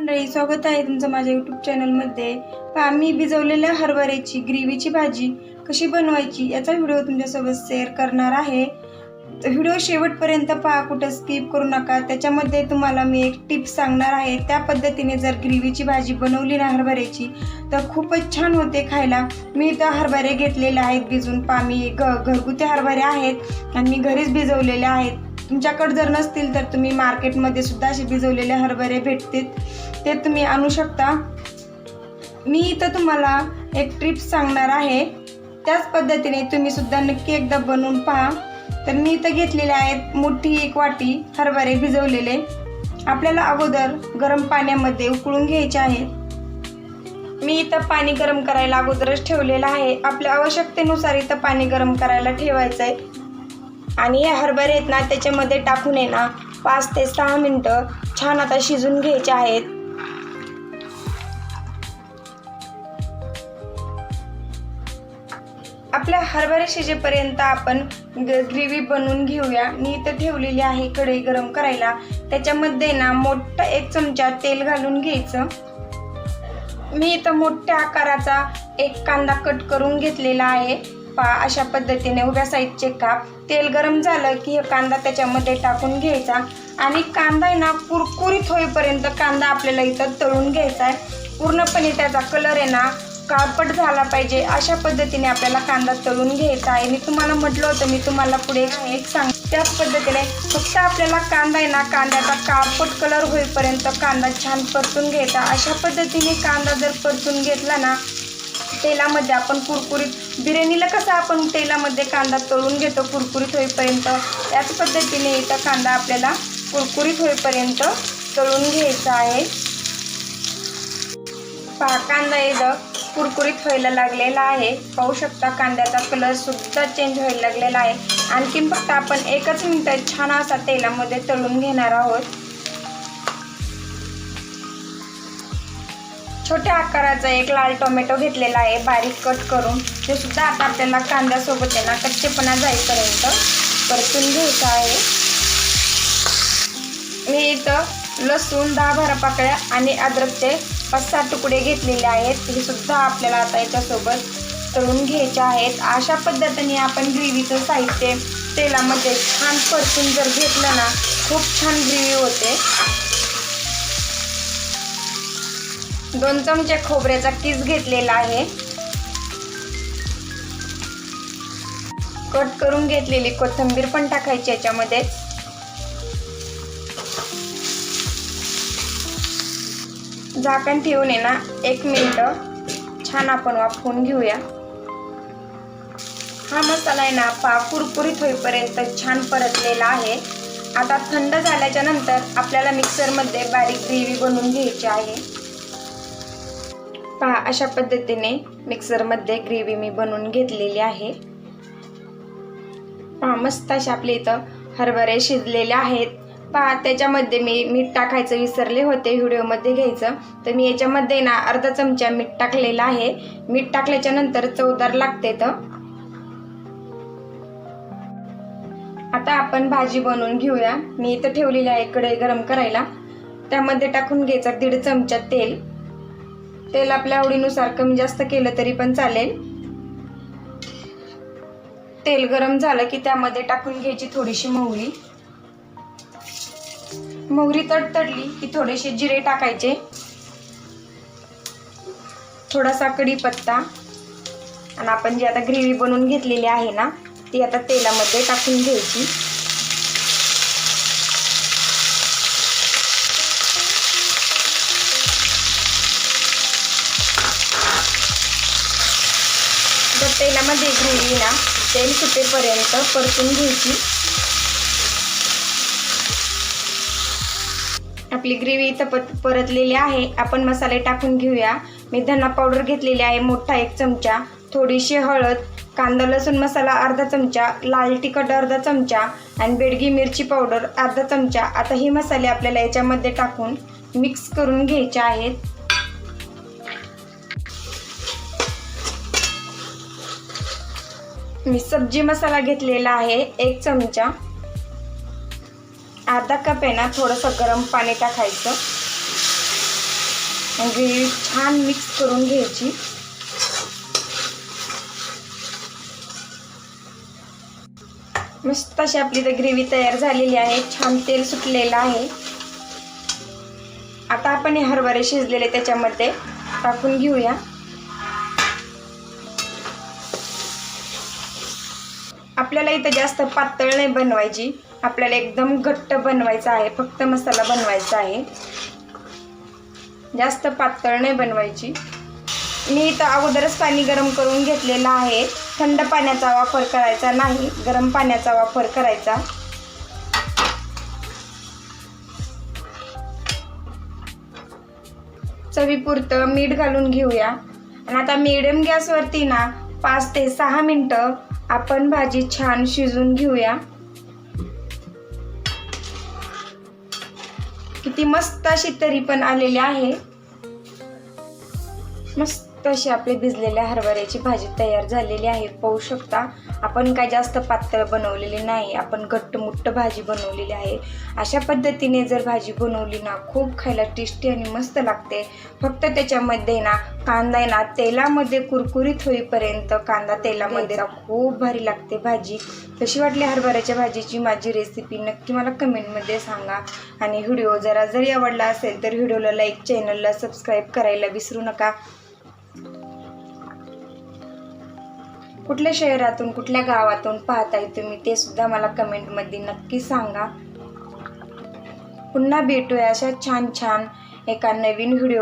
मंडळी, स्वागत आहे तुमचं माझ्या यूट्यूब चॅनलमध्ये। पहा, मी भिजवलेल्या हरभऱ्याची ग्रेव्हीची भाजी कशी बनवायची याचा व्हिडिओ तुमच्यासोबत शेअर करणार आहे। तर व्हिडिओ शेवटपर्यंत पहा, कुठं स्किप करू नका। त्याच्यामध्ये तुम्हाला मी एक टिप्स सांगणार आहे। त्या पद्धतीने जर ग्रेव्हीची भाजी बनवली ना हरभऱ्याची तर खूपच छान होते खायला। मी इथं हरभरे घेतलेले आहेत भिजून। पहा, मी घरगुती हरभरे आहेत आणि मी घरीच भिजवलेले आहेत। तुमच्याकडे जर नसतील तर तुम्ही मार्केटमध्ये सुद्धा असे भिजवलेले हरभरे भेटतील, ते तुम्ही आणू शकता। मी इथं तुम्हाला एक टिप्स सांगणार आहे, त्याच पद्धतीने तुम्ही सुद्धा नक्की एकदा बनवून पहा। तर मी इथं घेतलेले आहेत मोठी एक वाटी हरभरे भिजवलेले। आपल्याला अगोदर गरम पाण्यामध्ये उकळून घ्यायचे आहेत। मी इथं पाणी गरम करायला अगोदरच ठेवलेलं आहे। आपल्या आवश्यकतेनुसार इथं पाणी गरम करायला ठेवायचं आहे आणि हे हरभरे आहेत ना त्याच्यामध्ये टाकून आहे ना 5 ते 6 मिनिटं छान आता शिजून घ्यायचे आहेत। आपल्या हरभरे शिजेपर्यंत आपण ग्रेव्ही बनवून घेऊया। मी इथं ठेवलेली आहे कढई गरम करायला। त्याच्यामध्ये ना मोठा 1 चमचा तेल घालून घ्यायचं। मी इथं मोठ्या आकाराचा एक कांदा कट करून घेतलेला आहे। अशा पद्धतीने उभ्या साईडचे काप। तेल गरम झालं की कांदा त्याच्यामध्ये टाकून घ्यायचा आणि कांदा आहे ना कुरकुरीत होईपर्यंत कांदा आपल्याला इथं तळून घ्यायचा आहे। पूर्णपणे त्याचा कलर आहे ना काळपट झाला पाहिजे, अशा पद्धतीने आपल्याला कांदा तळून घ्यायचा आहे। मी तुम्हाला म्हटलं होतं, मी तुम्हाला पुढे एक सांग त्याच पद्धतीने फक्त आपल्याला कांदा आहे ना कांद्याचा काळपट कलर होईपर्यंत कांदा छान परतून घ्यायचा। अशा पद्धतीने कांदा जर परतून घेतला ना तेलामध्ये आपण कुरकुरीत, बिर्याणीला कसं आपण तेलामध्ये कांदा तळून घेतो कुरकुरीत होईपर्यंत, त्याच पद्धतीने इथं कांदा आपल्याला कुरकुरीत होईपर्यंत तळून घ्यायचा आहे। पहा, कांदा इथं कुरकुरीत व्हायला लागलेला आहे। पाहू शकता कांद्याचा कलर सुद्धा चेंज व्हायला लागलेला आहे। आणखीन फक्त आपण 1 मिनिट छान असा तेलामध्ये तळून घेणार आहोत। छोट्या आकाराचा एक लाल टोमॅटो घेतलेला आहे बारीक कट करून, ते सुद्धा आता आपल्याला कांद्यासोबत आहे ना कच्चेपणा जाईपर्यंत परतून घ्यायचं आहे। मी इथं लसूण 10-12 पाकळ्या आणि अद्रकचे 5-6 तुकडे घेतलेले आहेत, हे सुद्धा आपल्याला आता याच्यासोबत तळून घ्यायचे आहेत। अशा पद्धतीने आपण ग्रेव्हीचं साहित्य तेलामध्ये छान परतून जर घेतलं ना खूप छान ग्रेव्ही होते। 2 चमचे खोबऱ्याचा किस घेतलेला आहे। कट करून घेतलेली कोथिंबीर पण टाकायची याच्यामध्ये। झाकण ठेवून आहे ना 1 मिनिट छान आपण वाफवून घेऊया। हा मसाला आहे ना कुरकुरीत होईपर्यंत छान परतलेला आहे। आता थंड झाल्याच्या नंतर आपल्याला मिक्सरमध्ये बारीक ग्रेव्ही बनवून घ्यायची आहे। पहा, अशा पद्धतीने मिक्सरमध्ये ग्रेव्ही मी बनवून घेतलेली आहे। पहा, मस्त अशा आपले इथं हरभरे शिजलेले आहेत। पहा, त्याच्यामध्ये मी मीठ टाकायचं विसरले होते व्हिडिओमध्ये घ्यायचं, तर मी याच्यामध्ये ना अर्धा चमचा मीठ टाकलेलं आहे। मीठ टाकल्याच्या नंतर चवदार लागते। तर आता आपण भाजी बनवून घेऊया। मी इथं ठेवलेली आहे कढई गरम करायला, त्यामध्ये टाकून घ्यायचा 1.5 चमचा तेल। तेल आपल्या आवडीनुसार कमी जास्त केलं तरी पण चालेल। तेल गरम झालं की त्यामध्ये टाकून घ्यायची थोडीशी मोहरी। मोहरी तडतडली की थोडेसे जिरे टाकायचे, थोडासा कढीपत्ता आणि आपण जी आता ग्रेव्ही बनवून घेतलेली आहे ना ती आता तेलामध्ये टाकून घ्यायची। तर तेलामध्ये ग्रेव्ही ना तेल सुटेपर्यंत परतून घ्यायची। आपली ग्रेव्ही इथं परतलेली आहे। आपण मसाले टाकून घेऊया। मी धना पावडर घेतलेली आहे मोठा 1 चमचा, थोडीशी हळद, कांदा लसूण मसाला अर्धा चमचा, लाल तिखट अर्धा चमचा आणि बेडगी मिरची पावडर अर्धा चमचा। आता हे मसाले आपल्याला याच्यामध्ये टाकून मिक्स करून घ्यायचे आहेत। मी सब्जी मसाला घेतलेला आहे 1 चमचा। अर्धा कप आहे ना थोडंसं गरम पाणी टाकायचं ग्रेव्ही छान मिक्स करून घ्यायची. मस्त अशी आपली तर ग्रेव्ही तयार झालेली आहे. छान तेल सुटलेलं आहे. आता आपण हे हरभरे शिजलेले त्याच्यामध्ये टाकून घेऊया. आपल्याला इथं जास्त पातळ नाही बनवायची, आपल्याला एकदम घट्ट बनवायचं आहे. फक्त मसाला बनवायचा आहे, जास्त पातळ नाही बनवायची. मी इथं अगोदरच पाणी गरम करून घेतलेलं आहे. थंड पाण्याचा वापर करायचा नाही, गरम पाण्याचा वापर करायचा. चवीपुरतं मीठ घालून घेऊया. आणि आता मीडियम गॅसवरती ना 5 ते 6 मिनिटं आपण भाजी छान शिजून घेऊया. किती मस्त अशी तरी पण आलेली आहे. मस्त अशी आपली भिजलेल्या हरभऱ्याची भाजी तयार झालेली आहे. पाहू शकता, आपण काय जास्त पातळ बनवलेली नाही, आपण घट्टमुट्ट भाजी बनवलेली आहे. अशा पद्धतीने जर भाजी बनवली ना खूप खायला टेस्टी आणि मस्त लागते. फक्त त्याच्यामध्ये ना कांदा आहे ना तेलामध्ये कुरकुरीत होईपर्यंत कांदा तेलामध्ये खूप भारी लागते भाजी. कशी वाटली हरभऱ्याच्या भाजीची माझी रेसिपी नक्की मला कमेंटमध्ये सांगा. आणि व्हिडिओ जरी आवडला असेल तर व्हिडिओला लाईक, चॅनलला सबस्क्राईब करायला विसरू नका. कुठल्या शहरातून कुठल्या गावातून पाहताय तुम्ही ते सुद्धा मला कमेंटमध्ये नक्की सांगा. पुन्हा भेटूया अशा छान छान एका नवीन व्हिडिओ